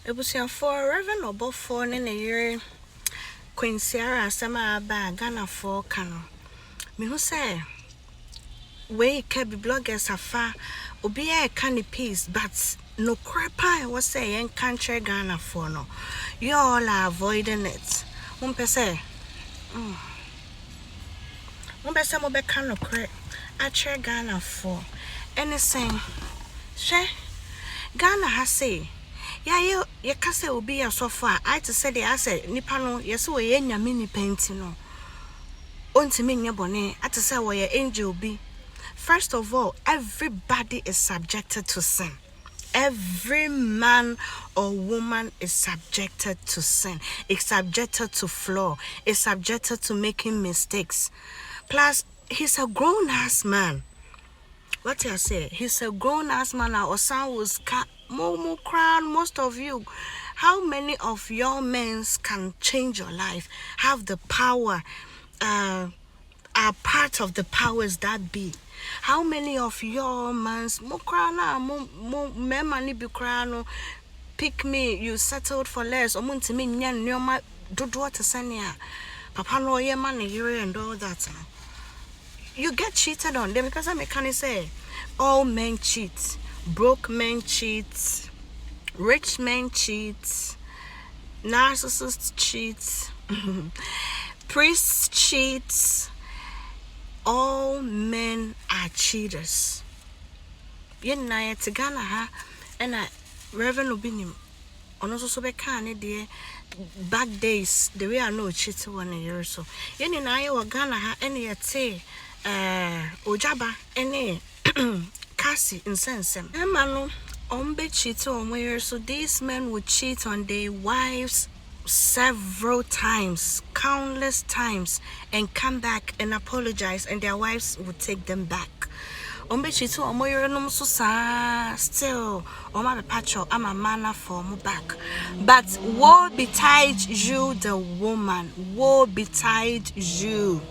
for Reverend Obofuor in a year Queen Sierra Sama ba Ghana for Kano. Me who say we can be bloggers afa obi a can piece, but no crapa was say and country Ghana for no. You all are avoiding it. One per se. One per se mo be can no crap. I try Ghana for anything. She Ghana has say. Yeah, you can say will be a so far. I to say the asset Nipano, yes, we enya mini painting. Unti me nyabone, I to say where angel be. First of all, everybody is subjected to sin. Every man or woman is subjected to sin. Is subjected to flaw. Is subjected to making mistakes. Plus, he's a grown-ass man. What I say? He's a grown-ass man. Or son was more crown. Most of you, how many of your men can change your life? Have the power? Are part of the powers that be. How many of your mans mo money be crano pick me, you settled for less, or muntimi nyan nyoma dodo to senia. Papa no ye money here and all that. You get cheated on them because I can say all men cheat, broke men cheat, rich men cheat, narcissists cheat, priests cheat. All men are cheaters. Yen na yet Ghana ha and I Reverend Obinim on also so be can dear back days the way I know cheat 1 year or so. Yen na ye wa Ghana ha and yet say Ojaba any Cassie in sense. Emano ombe cheat on where so these men would cheat on their wives several times, countless times, and come back and apologize, and their wives would take them back. Ombechitu omoyorenom so sa still oma bepacho ama mana for mu back. But woe betide you, the woman. Woe betide you.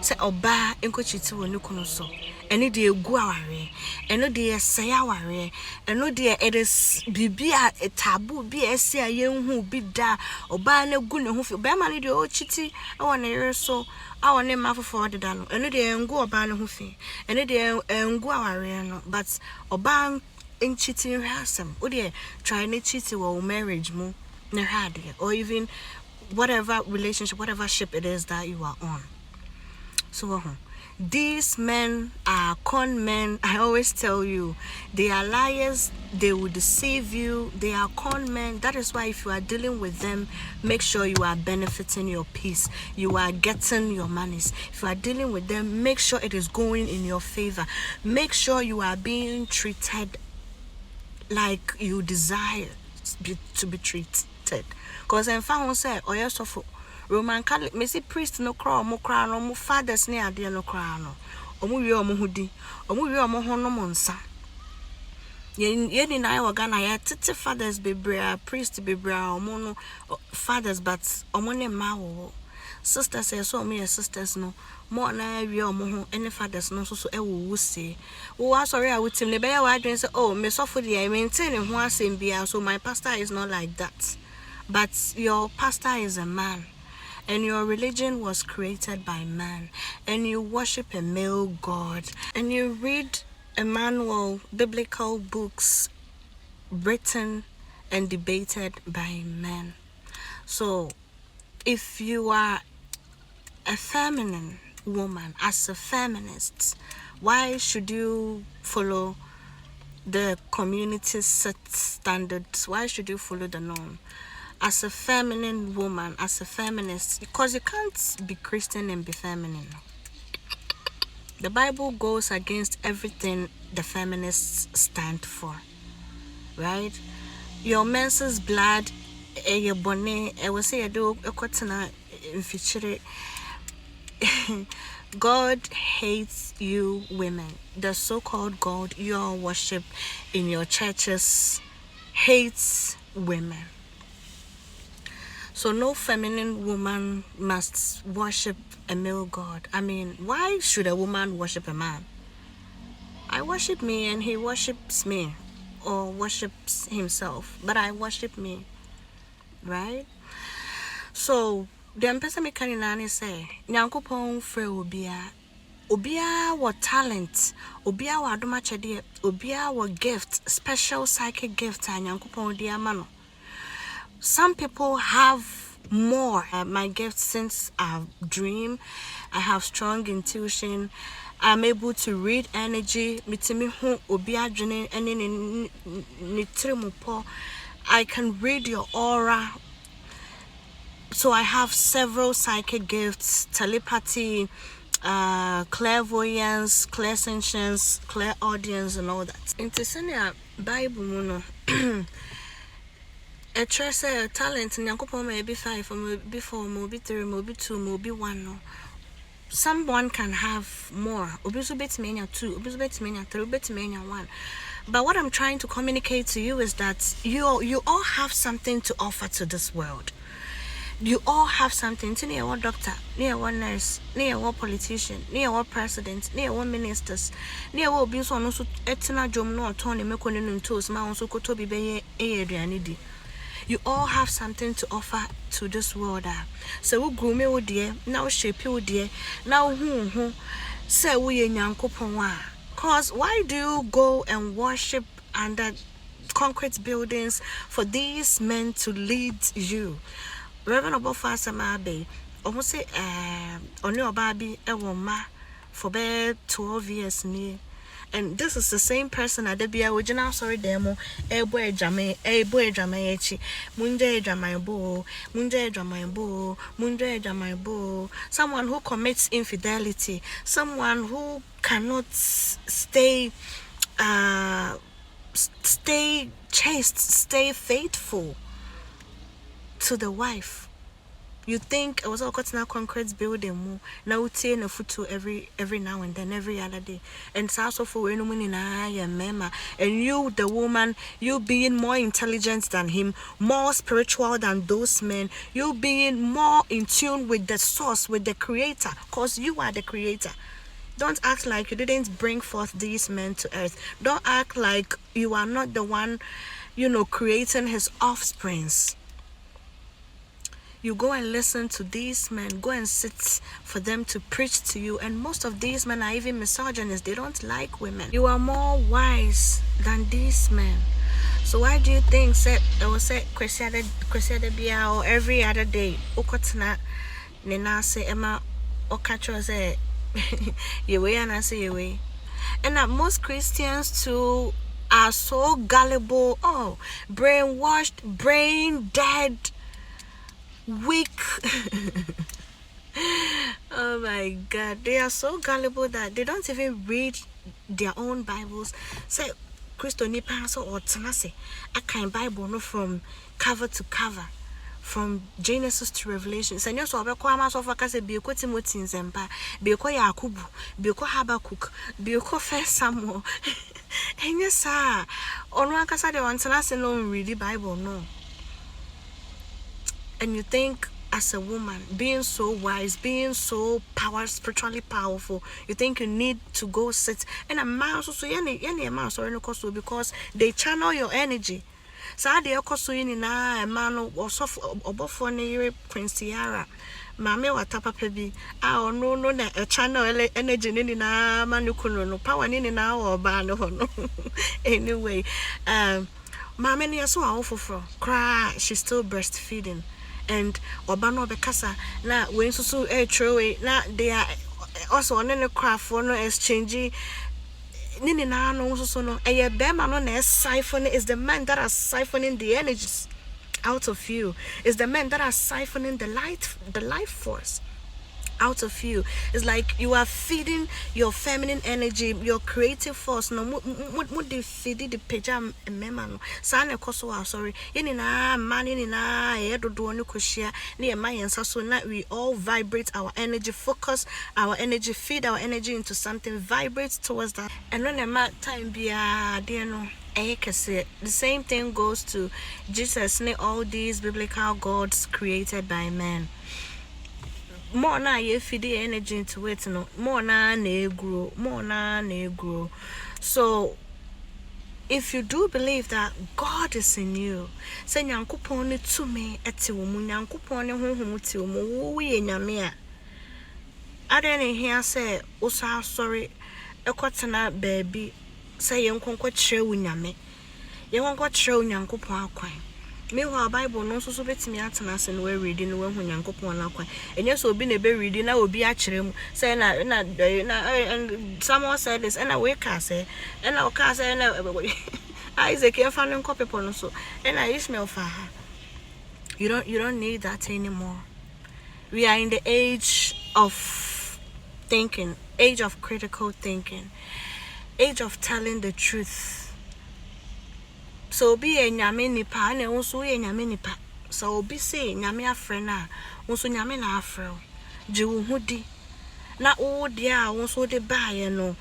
Say oba enkochitu onukuno so. Eno de egu aware, eno de say aware, eno de it is bibia a taboo bi esi ayenhu bi da oba na gu ne ho fi be ma ne de o chiti awon ne yer so awon ne ma fofo de da no eno de engu oba ne ho fi eno de engu aware no but oba in cheating hasem o de try na cheat wo marriage mu ne hade or even whatever relationship, whatever ship it is that you are on. So these men are con men. I always tell you, they are liars. They will deceive you. They are con men. That is why if you are dealing with them, make sure you are benefiting your peace. You are getting your monies. If you are dealing with them, make sure it is going in your favor. Make sure you are being treated like you desire to be treated. Because in fact, say, oh yes, so Roman Catholic, me see priest no crown, mo crown, no mo fathers near dear no crown, or mo yo mo hudi, or mo yo mo hono monsa. Yen in Iowa Ghana, ya titi fathers be bra, priest be bra, or mono fathers, but omone ma sisters say so me sisters no more na yo mo any fathers no so e wo say. Oh, sorry, I would tell me be ya say, oh, me so for the I maintain who asem bia, so my pastor is not like that. But your pastor is a man. And your religion was created by man, and you worship a male god, and you read a manual, biblical books written and debated by men. So, if you are a feminine woman, as a feminist, why should you follow the community's set standards? Why should you follow the norm? As a feminine woman, as a feminist, because you can't be Christian and be feminine. The Bible goes against everything the feminists stand for, right? Your menses blood, your bonnet, I will say I do a cotton feature. God hates you women. The so-called God you all worship in your churches hates women. So no feminine woman must worship a male god. I mean, why should a woman worship a man? I worship me and he worships me. or worships himself, but I worship me, right? So the person me can nani say, Nyankopon frɛ obia what talent, obia wa adoma chede, obia wa gift, special psychic gift a Nyankopon di ama. Some people have more. My gift, since I dream, I have strong intuition. I'm able to read energy. I can read your aura. So I have several psychic gifts: telepathy, clairvoyance, clairsentience, clairaudience, and all that. Into senior Bible, a trace talent, Nyankopon may be 5, or maybe 4, maybe 3, maybe 2, maybe 1. No. Someone can have more. Obisu bet mania 2, obisu bet mania 3, bet mania 1. But what I'm trying to communicate to you is that you all have something to offer to this world. You all have something. Near one doctor, near one nurse, near one politician, near one president, near one ministers, near one abuse on also etina jom no Tony mekonin toes, ma also kotobi be a. You all have something to offer to this world. So we grow me with dear, now shape you dear, now who say we Nyankopon. Cause why do you go and worship under concrete buildings for these men to lead you? Reverend Obofuor Samabe, almost say on your baby a woman for about 12 years near. And this is the same person at the original sorry demo, a boy drama, munde drama bo, someone who commits infidelity, someone who cannot stay chaste, stay faithful to the wife. You think I was all cutting out concrete building now taking a photo every now and then, every other day. And it's also for when and you, the woman, you being more intelligent than him, more spiritual than those men, you being more in tune with the source, with the creator, because you are the creator. Don't act like you didn't bring forth these men to earth. Don't act like you are not the one, creating his offsprings. You go and listen to these men, go and sit for them to preach to you, and most of these men are even misogynists. They don't like women. You are more wise than these men. So why do you think I will say Kwesiade Bia or every other day Okotna Nina say Emma Okacho say Yewe and I say Yewe? And that most Christians too are so gullible, brainwashed, brain dead, weak. Oh my God, they are so gullible that they don't even read their own Bibles. Say Christo nipa so or tenase a kind Bible no from cover to cover, from Genesis to Revelation. Senyo so obekwa amaso faka se bieko Timothy nzempa, bieko Yakubu, bieko Habakuk, bieko First Samuel. And yes ono akasa de wantenase no read the Bible no. And you think as a woman, being so wise, being so spiritually powerful, you think you need to go sit and a mouse so any mouse or any cost because they channel your energy. So they also in a man or soft Obofuor Prince Tiara. Maame watapa pebi no na a channel energy ni na manukuno no power ni na oba no no. Anyway, maame ni so Obofuor cry, she's still breastfeeding. And Obano Bekasa na when so true na they are also on the craft for no exchange nini na no so no e be ma no na siphon is the man that are siphoning the energies out of you. Is the men that are siphoning the life force out of you. It's like you are feeding your feminine energy, your creative force. No, what they feed the pejam memano. Sana koso sorry. Yeni na mani na edo do no kushia. Ni my so na we all vibrate our energy, focus our energy, feed our energy into something, vibrate towards that. And when the time be no. The same thing goes to Jesus and all these biblical gods created by man. More na you feed the energy into it, no more na grow. So if you do believe that God is in you, say nyankopon ne tumi ete wo mu, nyankopon ne honhom te wo mu, wo ye nyame a. Ade ne hia say wo sa sorry ekotena baabi say yenkonko kire wo nyame. Yenkonko kire wo nyankopon akwan. Meanwhile, Bible no so betimi atena se no we reading no hu nyankopon akwan. Enye so obi na be reading na obi a kire mu. Say na and someone said this and I wake up say and I can say na Isaac and fan copy people so and I Ishmael for her. You don't need that anymore. We are in the age of thinking, age of critical thinking, age of telling the truth. So be a nyame nipa and also a nyame nipa. So be say nyame afrena, also nyame na afro. Jiwu hudi. Na o dia also de buy no.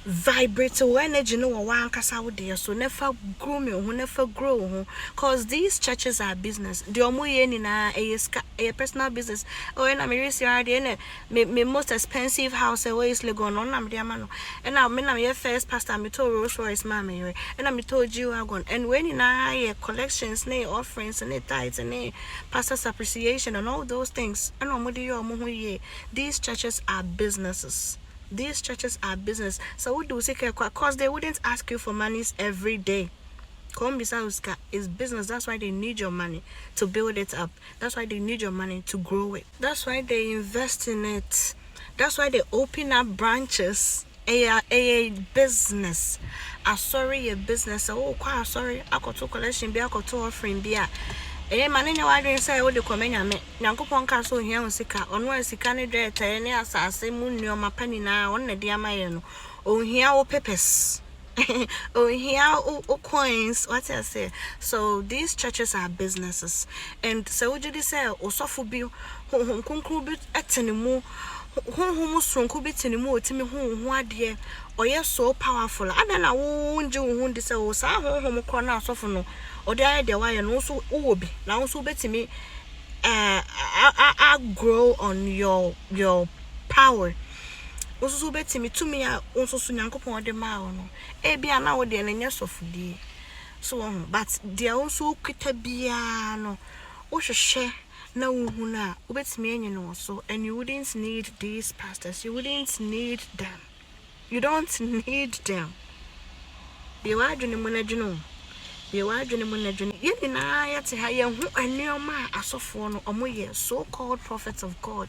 Vibrate to energy no one kasa wo there so never grow me who never grow cause these churches are business the omo ye ni na a personal business oh na me resi ade me most expensive house away is legon on am dia mano and now me na me first pastor me told Rolls Royce maame and I me told you agon and when na ye collections na offerings and tithes and pastor's appreciation and all those things and omo de yo omo hu ye these churches are businesses. These churches are business. So what do we say? Because they wouldn't ask you for monies every day. Is business. That's why they need your money to build it up. That's why they need your money to grow it. That's why they invest in it. That's why they open up branches. A business. Sorry, a business. Oh, quite sorry. I got to collection. I got to offering. Mane nya wadwen say wo de komenya me nyankopon ka so hia sika ono sika ne dwete ne asase mu nneoma pani na won na de amaye no ohia wo purpose ohia o coins what I say. So these churches are businesses and so wujudi say osofo bi honkonkru bi etene mu honhom sonko bi tene mu otimi honhom ade oye so powerful adana wo nje wo ndi say o sa honhom kro na asofo no odia de why no so obi na so betimi grow on your power so betimi tumi a so nyankopon de ma wo no e bia na wo de na nya sofudi so but there also kwita bia no wo hwehwe na wo hu na wo betimi enye no so and you wouldn't need these pastors, you wouldn't need them, you don't need them. Be wadwene mo na dwene ye na yate ha ye hu anuoma asofo no omoye so called prophets of God.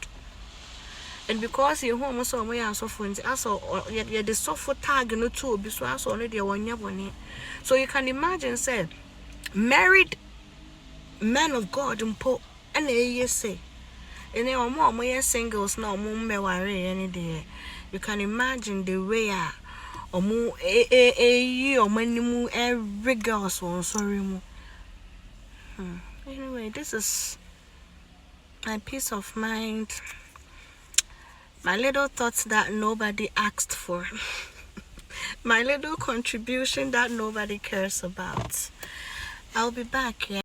And because you home so omoye asofo nti aso ye the sofo tag no to obi so aso no de wonya bone. So you can imagine say married men of God mpo and ye say and they omoye singles na omo mbeware any day. You can imagine the way omo omanimu every girl so sorry mu. Anyway, this is my peace of mind, my little thoughts that nobody asked for, my little contribution that nobody cares about. I'll be back.